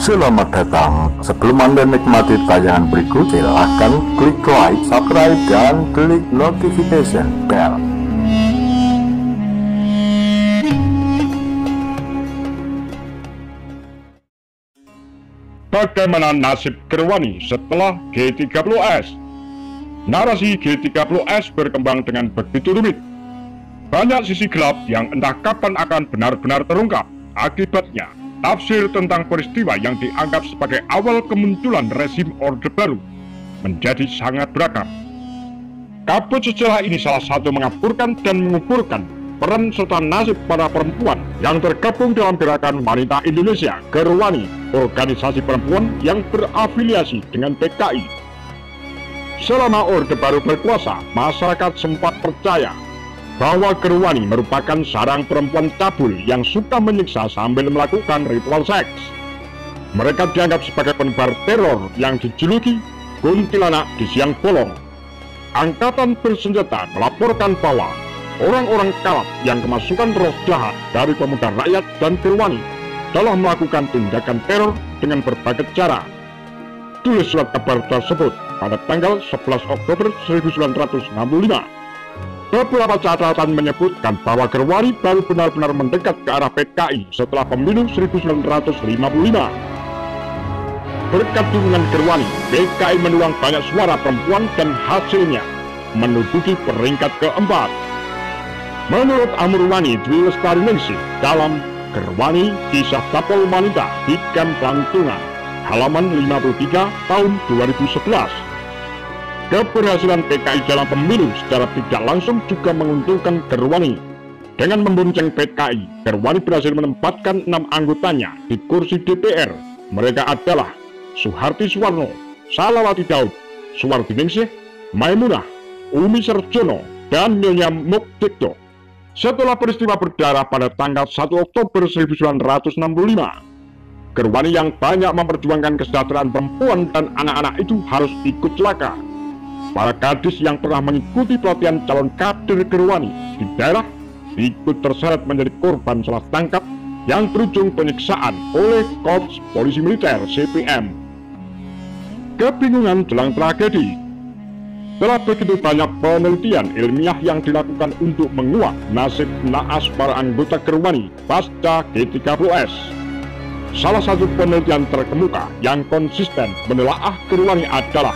Selamat datang. Sebelum Anda nikmati tayangan berikut, silahkan klik like, subscribe, dan klik notification bell. Bagaimana nasib Gerwani setelah G30S? Narasi G30S berkembang dengan begitu rumit. Banyak sisi gelap yang entah kapan akan benar-benar terungkap. Akibatnya, tafsir tentang peristiwa yang dianggap sebagai awal kemunculan rezim Orde Baru menjadi sangat beragam. Kabut sejarah ini salah satu mengaburkan dan menguburkan peran serta nasib para perempuan yang tergabung dalam gerakan wanita Indonesia Gerwani, organisasi perempuan yang berafiliasi dengan PKI. Selama Orde Baru berkuasa, masyarakat sempat percaya bahwa Gerwani merupakan sarang perempuan cabul yang suka menyiksa sambil melakukan ritual seks. Mereka dianggap sebagai penebar teror yang dijuluki kuntilanak di siang bolong. Angkatan bersenjata melaporkan bahwa orang-orang kalap yang kemasukan roh jahat dari pemuda rakyat dan Gerwani telah melakukan tindakan teror dengan berbagai cara. Tulis surat kabar tersebut pada tanggal 11 Oktober 1965. Beberapa catatan menyebutkan bahwa Gerwani baru benar-benar mendekat ke arah PKI setelah pemilu 1955. Berkat dukungan Gerwani, PKI mendulang banyak suara perempuan dan hasilnya menduduki peringkat keempat. Menurut Amurwani Dwi Lestariningsih dalam Gerwani Kisah Tapol Wanita di Camp Langtungan, halaman 53 tahun 2011. Keberhasilan PKI dalam pemilu secara tidak langsung juga menguntungkan Gerwani. Dengan membonceng PKI, Gerwani berhasil menempatkan 6 anggotanya di kursi DPR. Mereka adalah Suharti Suwarno, Salawati Daud, Suwardiningsih, Maimunah, Umi Sarjono, dan Nyonya Mukdikto. Setelah peristiwa berdarah pada tanggal 1 Oktober 1965, Gerwani yang banyak memperjuangkan kesejahteraan perempuan dan anak-anak itu harus ikut celaka. Para gadis yang pernah mengikuti pelatihan calon kader Gerwani di daerah ikut terseret menjadi korban salah tangkap yang berujung penyiksaan oleh Korps Polisi Militer (CPM). Kebingungan jelang tragedi. Telah begitu banyak penelitian ilmiah yang dilakukan untuk menguak nasib naas para anggota Gerwani pasca G30S. Salah satu penelitian terkemuka yang konsisten menelaah Gerwani adalah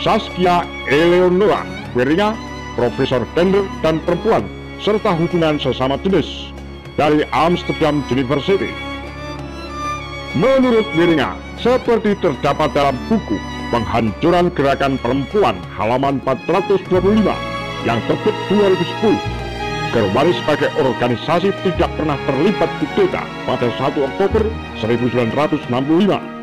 Saskia Eleonora Wieringa, Profesor Gender dan Perempuan, serta hubungan sesama jenis dari Amsterdam University. Menurut Wieringa, seperti terdapat dalam buku Penghancuran Gerakan Perempuan halaman 425 yang terbit 2010, Gerwani sebagai organisasi tidak pernah terlibat kudeta pada 1 Oktober 1965.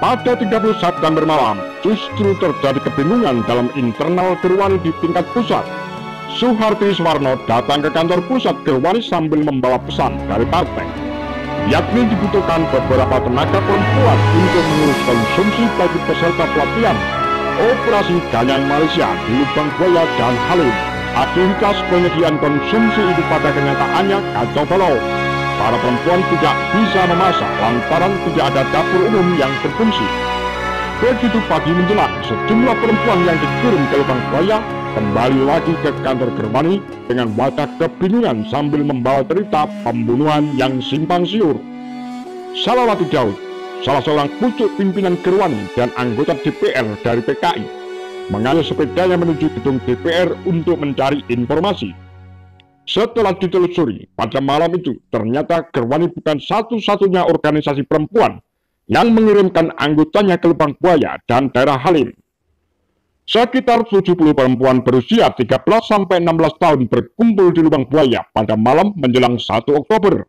Pada 30 September malam, justru terjadi kebingungan dalam internal Gerwani di tingkat pusat. Suharti Suwarno datang ke kantor pusat Gerwani sambil membawa pesan dari partai, yakni dibutuhkan beberapa tenaga perempuan untuk mengurus konsumsi bagi peserta pelatihan Operasi Ganyang Malaysia di Lubang Buaya dan Halim. Aktivitas penyediaan konsumsi itu pada kenyataannya kacau balau. Para perempuan tidak bisa memasak lantaran tidak ada dapur umum yang berfungsi. Begitu pagi menjelang, sejumlah perempuan yang dikirim ke Lubang Buaya kembali lagi ke kantor Gerwani dengan wajah kebingungan sambil membawa cerita pembunuhan yang simpang siur. Salawati Daud, salah seorang pucuk pimpinan Gerwani dan anggota DPR dari PKI, mengayuh sepedanya menuju gedung DPR untuk mencari informasi. Setelah ditelusuri, pada malam itu ternyata Gerwani bukan satu-satunya organisasi perempuan yang mengirimkan anggotanya ke Lubang Buaya dan daerah Halim. Sekitar 70 perempuan berusia 13-16 tahun berkumpul di Lubang Buaya pada malam menjelang 1 Oktober.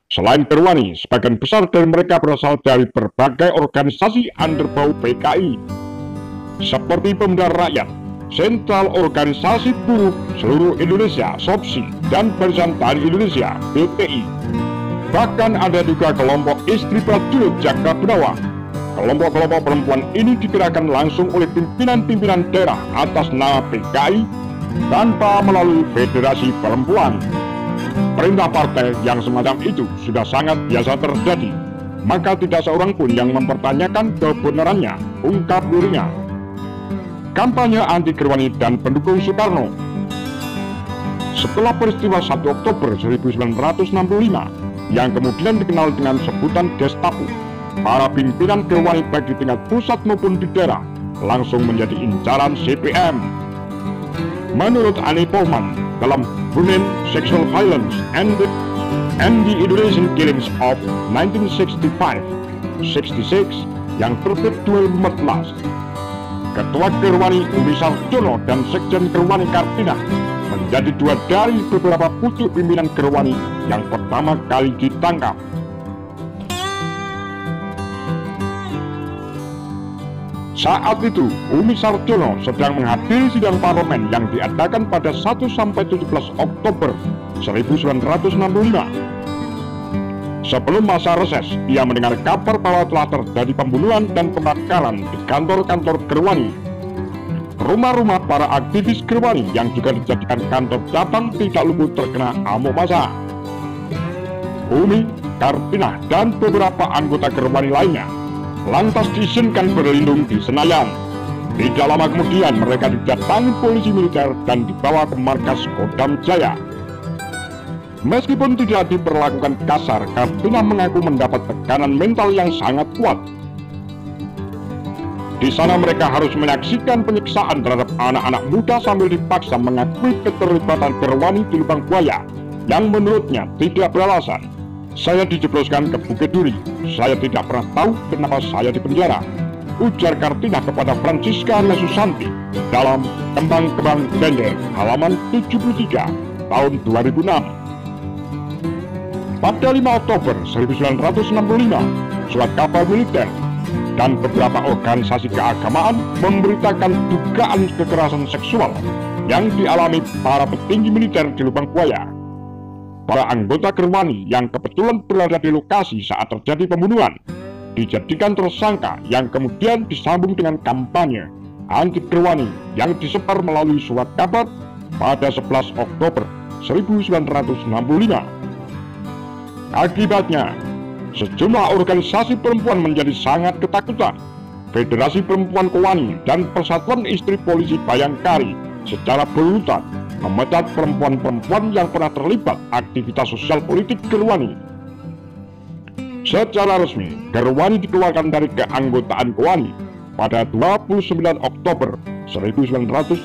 Selain Gerwani, sebagian besar dari mereka berasal dari berbagai organisasi underbau PKI, seperti Pemuda Rakyat, Sentral Organisasi Buruh Seluruh Indonesia (SOPSI), dan Barisan Tani Indonesia (BTI). Bahkan ada juga kelompok istri prajurit Jaga Benawa. Kelompok-kelompok perempuan ini digerakkan langsung oleh pimpinan-pimpinan daerah atas nama PKI tanpa melalui Federasi Perempuan. Perintah partai yang semacam itu sudah sangat biasa terjadi, maka tidak seorang pun yang mempertanyakan kebenarannya, ungkap dirinya. Kampanye anti Gerwani dan pendukung Soekarno. Setelah peristiwa 1 Oktober 1965 yang kemudian dikenal dengan sebutan Gestapo, para pimpinan Gerwani baik di tingkat pusat maupun di daerah langsung menjadi incaran CPM. Menurut Annie Pohlman dalam Women, Sexual Violence and the Indonesian Killings of 1965-66 yang terbit 2014, Ketua Gerwani Umi Sarjono dan Sekjen Gerwani Kartina menjadi dua dari beberapa pucuk pimpinan Gerwani yang pertama kali ditangkap. Saat itu, Umi Sarjono sedang menghadiri sidang parlemen yang diadakan pada 1–17 Oktober 1965. Sebelum masa reses, ia mendengar kabar bahwa telah terjadi pembunuhan dan pembakaran di kantor-kantor Gerwani. Rumah-rumah para aktivis Gerwani yang juga dijadikan kantor cabang tidak luput terkena amuk massa. Umi, Kartina, dan beberapa anggota Gerwani lainnya lantas diizinkan berlindung di Senayan. Tidak lama kemudian mereka didatangi polisi militer dan dibawa ke markas Kodam Jaya. Meskipun tidak diperlakukan kasar, Kartina mengaku mendapat tekanan mental yang sangat kuat. Di sana mereka harus menyaksikan penyiksaan terhadap anak-anak muda sambil dipaksa mengakui keterlibatan Gerwani di lubang buaya yang menurutnya tidak beralasan. Saya dijebloskan ke Bukit Duri. Saya tidak pernah tahu kenapa saya dipenjara, ujar Kartina kepada Francisca Susanti dalam Kembang-Kembang Dender halaman 73 tahun 2006. Pada 5 Oktober 1965, surat kabar militer dan beberapa organisasi keagamaan memberitakan dugaan kekerasan seksual yang dialami para petinggi militer di lubang buaya. Para anggota Gerwani yang kebetulan berada di lokasi saat terjadi pembunuhan dijadikan tersangka yang kemudian disambung dengan kampanye anti Gerwani yang disebar melalui surat kabar pada 11 Oktober 1965. Akibatnya, sejumlah organisasi perempuan menjadi sangat ketakutan. Federasi Perempuan Kowani dan Persatuan Istri Polisi Bayangkari secara berurutan memecat perempuan-perempuan yang pernah terlibat aktivitas sosial politik Gerwani. Secara resmi, Gerwani dikeluarkan dari keanggotaan Kowani pada 29 Oktober 1965.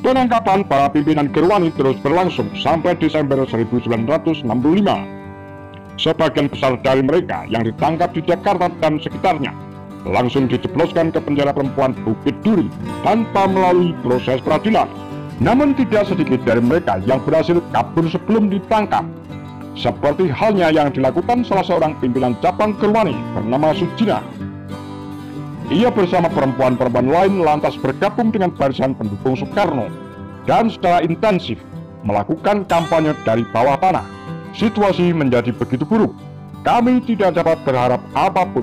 Penangkapan para pimpinan Gerwani terus berlangsung sampai Desember 1965. Sebagian besar dari mereka yang ditangkap di Jakarta dan sekitarnya langsung dijebloskan ke penjara perempuan Bukit Duri tanpa melalui proses peradilan. Namun tidak sedikit dari mereka yang berhasil kabur sebelum ditangkap. Seperti halnya yang dilakukan salah seorang pimpinan cabang Gerwani bernama Sujina. Ia bersama perempuan-perempuan lain lantas bergabung dengan barisan pendukung Soekarno dan secara intensif melakukan kampanye dari bawah tanah. Situasi menjadi begitu buruk. Kami tidak dapat berharap apapun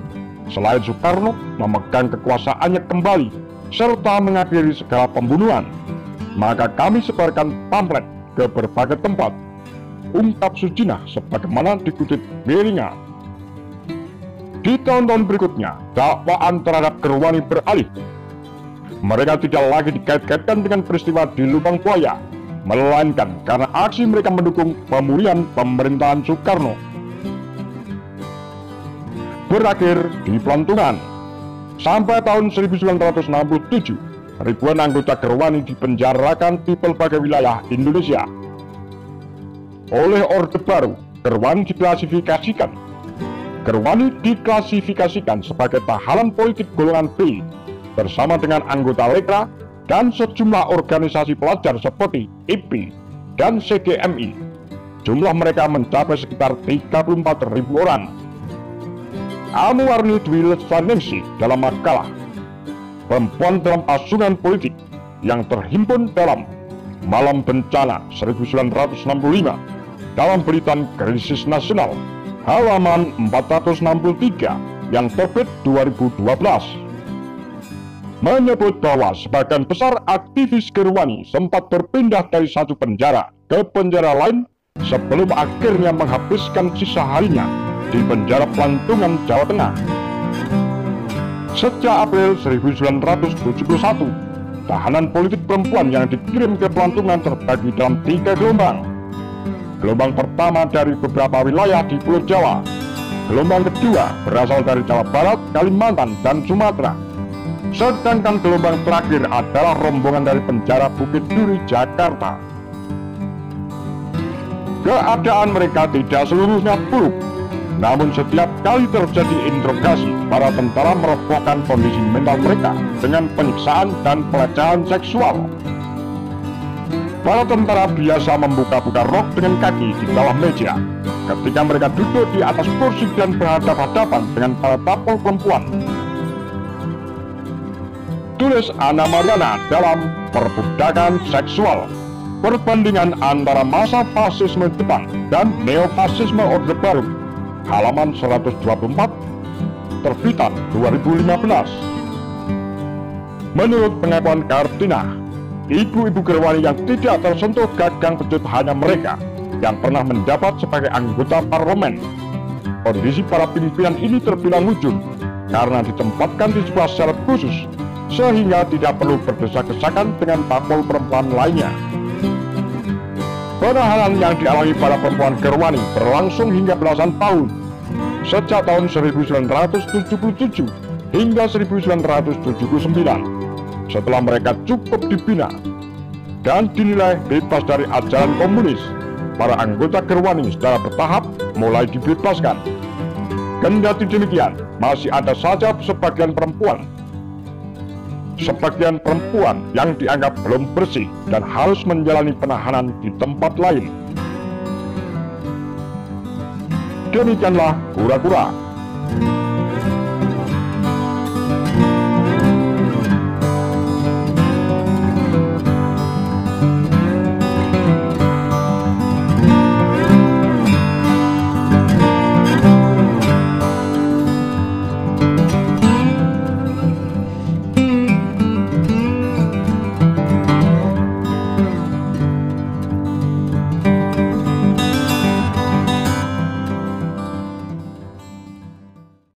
selain Soekarno memegang kekuasaannya kembali serta mengakhiri segala pembunuhan. Maka kami sebarkan pamflet ke berbagai tempat, ungkap Sujina sebagaimana dikutip Beringa. Di tahun-tahun berikutnya, dakwaan terhadap Gerwani beralih. Mereka tidak lagi dikait-kaitkan dengan peristiwa di lubang buaya, melainkan karena aksi mereka mendukung pemulihan pemerintahan Soekarno. Berakhir di pelantungan. Sampai tahun 1967, ribuan anggota Gerwani dipenjarakan di berbagai wilayah Indonesia. Oleh Orde Baru, Gerwani diklasifikasikan sebagai tahanan politik golongan B bersama dengan anggota Lekra dan sejumlah organisasi pelajar seperti IP dan CGMI. Jumlah mereka mencapai sekitar 34.000 orang. Anuwarni Dwi Lestariningsih dalam makalah Perempuan dalam Asungan Politik yang terhimpun dalam Malam Bencana 1965 dalam Berita Krisis Nasional halaman 463 yang terbit 2012 menyebut bahwa sebagian besar aktivis Gerwani sempat berpindah dari satu penjara ke penjara lain sebelum akhirnya menghabiskan sisa harinya di penjara Pelantungan, Jawa Tengah. Sejak April 1971, tahanan politik perempuan yang dikirim ke Pelantungan terbagi dalam 3 gelombang. Gelombang pertama dari beberapa wilayah di Pulau Jawa. Gelombang kedua berasal dari Jawa Barat, Kalimantan, dan Sumatera. Sedangkan gelombang terakhir adalah rombongan dari penjara Bukit Duri, Jakarta. Keadaan mereka tidak seluruhnya buruk, namun setiap kali terjadi interogasi, para tentara merobohkan kondisi mental mereka dengan penyiksaan dan pelecehan seksual. Para tentara biasa membuka-buka rok dengan kaki di bawah meja ketika mereka duduk di atas kursi dan berhadapan-hadapan dengan para tapol perempuan. Tulis Ana Mariana dalam Perbudakan Seksual, perbandingan antara masa fasisme Jepang dan neofasisme Orde Baru, halaman 124, terbitan 2015. Menurut pengakuan Kartina, ibu-ibu Gerwani yang tidak tersentuh gagang pecut hanya mereka yang pernah menjabat sebagai anggota parlemen. Kondisi para pimpinan ini terbilang wujud karena ditempatkan di sebuah sel khusus, sehingga tidak perlu berdesak-desakan dengan tapol perempuan lainnya. Penahanan yang dialami para perempuan Gerwani berlangsung hingga belasan tahun, sejak tahun 1977 hingga 1979. Setelah mereka cukup dibina dan dinilai bebas dari ajaran komunis, para anggota Gerwani secara bertahap mulai dibebaskan. Kendati demikian, masih ada saja sebagian perempuan yang dianggap belum bersih dan harus menjalani penahanan di tempat lain. Demikianlah kura-kura.